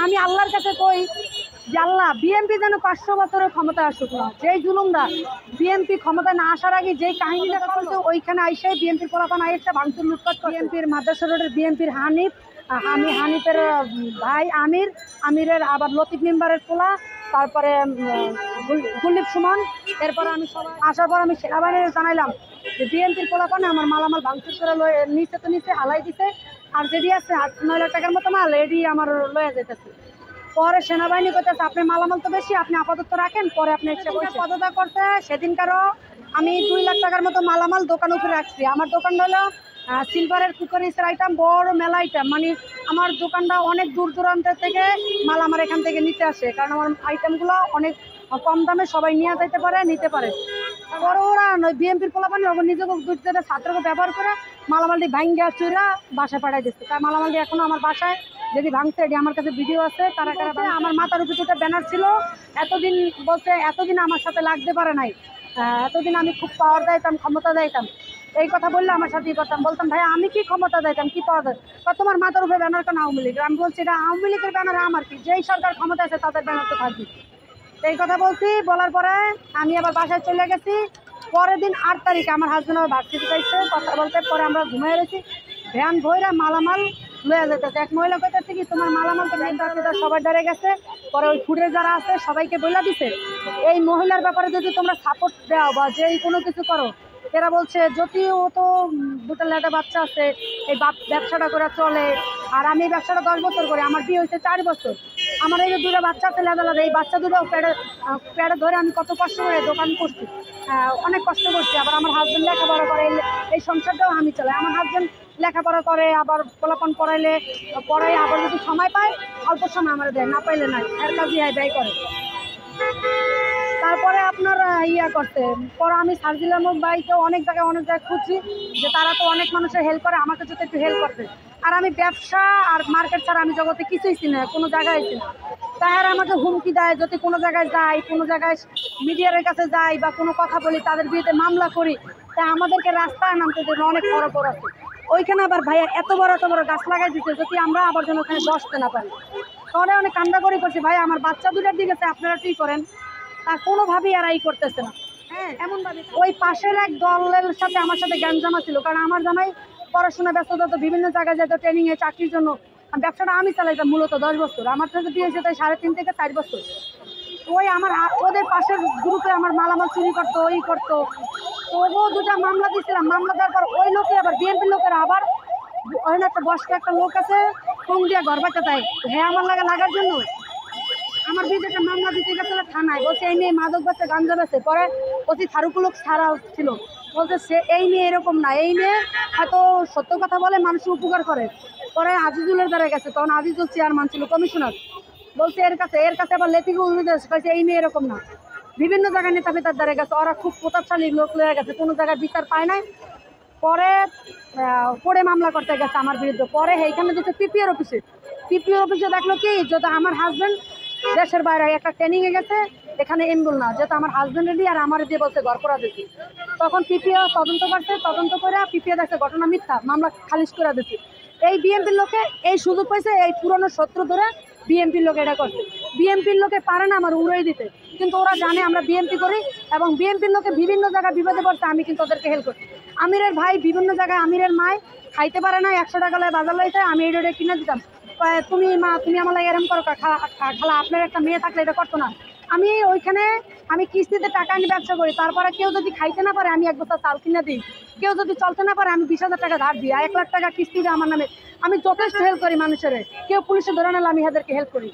আমি আল্লাহর কাছে কই যে আল্লাহ বিএনপি যেন 500 বছরের ক্ষমতা আসুক না। যেই জুলুমরা বিএনপি ক্ষমতা না আসার আগে যেই কাহিনীটা করছে ওইখানে আইসে বিএনপির পোলাপান আইসে ভাঙচুর লুটপাট বিএনপির মাদ্রাসা রোডের বিএনপির হানিফের ভাই আমিরের আবার লতিফ মেম্বারের পোলা, তারপরে গুলিপ সুমন। এরপর আমি সবাই আসার পর আমি সেনাবাহিনীর জানাইলাম যে বিএনপির পোলাপানে আমার মালামাল ভাঙচুর করে নিচে তো নিচে হালাই দিছে, আর যেটি আছে 8-9 লাখ টাকার মতো মাল এটি আমার লয়ে যেতেছে। পরে সেনাবাহিনী করতেছে আপনি মালামাল তো বেশি, আপনি আপাতত রাখেন, পরে আপনি পদত্যাগ করতে। সেদিনকারও আমি 2 লাখ টাকার মতো মালামাল দোকান উপরে রাখছি। আমার দোকানটা হলো সিলভারের কুকারিসের আইটেম, বড় মেলা আইটেম, মানে আমার দোকানটা অনেক দূর দূরান্ত থেকে মাল আমার এখান থেকে নিতে আসে, কারণ আমার আইটেমগুলো অনেক কম দামে সবাই নিয়ে যাইতে পারে, নিতে পারে। বড় ওরা নয় বিএনপির পোলাপানি নিজেকে দুর্যোগে ছাত্রকে ব্যবহার করে মালামালটি ভাঙ্গা চুরা বাসায় পাঠাই দিচ্ছে। তার মালামালটি এখনো আমার বাসায় যদি ভাঙছে এটি আমার কাছে ভিডিও আছে। তারা আমার মাথার উপর দুটো ব্যানার ছিল, এতদিন বলছে এতদিন আমার সাথে লাগতে পারে নাই, এতদিন আমি খুব পাওয়ার দিতাম, ক্ষমতা দিতাম, এই কথা বললে আমার সাথেই করতাম। বলতাম ভাই আমি কি ক্ষমতা দিতাম, কি পাওয়া যায়, তোমার মাথার উপরে ব্যানার কেন আওয়ামী লীগ? আমি বলছি এটা আওয়ামী লীগের ব্যানার, আমার কি, যেই সরকার ক্ষমতা আছে তাদের ব্যানার তো থাকবে। এই কথা বলছি, বলার পরে আমি আবার বাসায় চলে গেছি। পরের দিন 8 তারিখে আমার হাজবেন্ড আমার ভার্সিটি যাইছে, কথা বলতে পরে আমরা ঘুমিয়ে গেছি। ভ্যান ভৈরা মালামাল লয়ে যেতেছে। এক মহিলা কইতেছে কি তোমার মালামাল তো নেতা সবাই ডরে গেছে। পরে ওই ফুডে যারা আছে সবাইকে বলে দিছে এই মহিলার ব্যাপারে যদি তোমরা সাপোর্ট দাও বা যেই কোনো কিছু করো। এরা বলছে যদিও তো দুটো লেটা বাচ্চা আছে, এই ব্যবসাটা করে চলে, আর আমি এই ব্যবসাটা 10 বছর করি, আমার বিয়ে হয়েছে 4 বছর। আমার এই যে 2টা বাচ্চা আছে লেদা লেদা, এই বাচ্চা দুটো পেড়ে ধরে আমি কত কষ্ট করে দোকান করছি, অনেক কষ্ট করছি। আবার আমার হাজবেন্ড লেখাপড়া করে, এই সংসারটাও আমি চালাই। আমার হাজবেন্ড লেখাপড়া করে, আবার পোলাপান পড়াইলে পড়াই, আবার যদি সময় পায় অল্প সময় আমার দেয়, না পাইলে নাই, এর কাজই ব্যয় করে। তারপরে আপনার ইয়া করতে পরে আমি সার্জিলাম ভাইকে অনেক জায়গায় খুঁজছি যে তারা তো অনেক মানুষের হেল্প করে, আমাকে যদি একটু হেল্প করতে। আর আমি ব্যবসা আর মার্কেট ছাড়া আমি জগতে কিছুই চিনি না, কোনো জায়গায় চিনি না। তাহারা আমাকে হুমকি দেয়, যদি কোনো জায়গায় যাই, কোনো জায়গায় মিডিয়ার কাছে যাই বা কোনো কথা বলি, তাদের বিরুদ্ধে মামলা করি, তা আমাদেরকে রাস্তায় নামতে দেবে, অনেক খরচ আছে। ওইখানে আবার ভাইয়া এত বড় গাছ লাগাই দিচ্ছে, যদি আমরা আবার যেন ওখানে বসতে না পারি। তখন অনেক কান্দা করি করছি, ভাই আমার বাচ্চা দুটার দিকে আপনারা কি করেন, তা কোনোভাবেই আর করতেছে না। হ্যাঁ, এমনভাবে ওই পাশের এক দলের সাথে আমার সাথে গ্যাঞ্জামা ছিল, কারণ আমার জামাই পড়াশোনা ব্যস্ততা, তো বিভিন্ন জায়গায় যেত ট্রেনিংয়ে, চাকরির জন্য। ব্যবসাটা আমি চালাইতাম মূলত 10 বছর, আমার সাথে বিয়ে হয়েছে তাই 3.5 থেকে 4 বছর। ওই আমার ওদের পাশের গ্রুপে আমার মালামাল চুরি করতো, ওই করতো। তবুও 2টা মামলা দিয়েছিলাম, মামলা দেওয়ার পর ওই লোকে আবার বিএনপির লোকেরা আবার ওখানে একটা বয়স্ক একটা লোক আছে ফোন দিয়ে ঘর বাঁচা তাই হ্যাঁ আমার লাগার জন্য আমার বিরুদ্ধে একটা মামলা দিতে গেছিল থানায়। বলছে এই মেয়ে মাদক বেচে, গাঞ্জা বেচে। পরে অতি থারুকুল ছাড়া ছিল, বলছে সে এই মেয়ে এরকম না, এই মেয়ে হয়তো সত্য কথা বলে, মানুষের উপকার করে। পরে আজিজুলের দ্বারা গেছে, তখন আজিজুল চেয়ারম্যান ছিল, কমিশনার। বলছে এর কাছে আবার লেথিকে উদ্ভিদ কয়েছে এই মেয়ে এরকম না। বিভিন্ন জায়গায় নেতা ফেতার দ্বারা গেছে, ওরা খুব প্রতাপশালী লোক লয়ে গেছে, কোনো জায়গায় বিচার পায় নাই। পরে মামলা করতে গেছে আমার বিরুদ্ধে। পরে এইখানে দিচ্ছে পিপিআর অফিসে দেখলো কি যদি আমার হাজবেন্ড দেশের বাইরে একটা ট্রেনিংয়ে গেছে, এখানে এমবুল না, যেহেতু আমার হাজবেন্ডের দিয়ে আর আমার দিয়ে বলছে ঘর করা দিচ্ছি। তখন পিপিআর তদন্ত করছে, তদন্ত করে পিপিআর দেখছে ঘটনা মিথ্যা, মামলা খারিজ করে দিচ্ছি। এই বিএনপির লোকে এই সুযোগ পাইছে, এই পুরনো শত্রু ধরে বিএনপির লোক এটা করছে। বিএনপির লোকে পারে না আমার উড়াই দিতে, কিন্তু ওরা জানে আমরা বিএনপি করি, এবং বিএনপির লোকে বিভিন্ন জায়গায় বিপদে পড়ছে, আমি কিন্তু ওদেরকে হেল্প করি। আমিরের ভাই বিভিন্ন জায়গায়, আমিরের মায় খাইতে পারে না, 100 টাকা লয় বাজার লইতে, আমি এই রোডে কিনে দিতাম। তুমি আমার লাগে এরকম করো, খালা আপনার একটা মেয়ে থাকলে এটা করতো না। আমি ওইখানে আমি কিস্তিতে টাকা আনি ব্যবসা করি, তারপরে কেউ যদি খাইতে না পারে আমি 1 বস্তা চাল কিনে দিই, কেউ যদি চলতে না পারে আমি 20,000 টাকা ধার দিই, 1 লাখ টাকা কিস্তিতে আমার নামে। আমি যথেষ্ট হেল্প করি মানুষের, কেউ পুলিশে ধরে নিলে আমি এদেরকে হেল্প করি।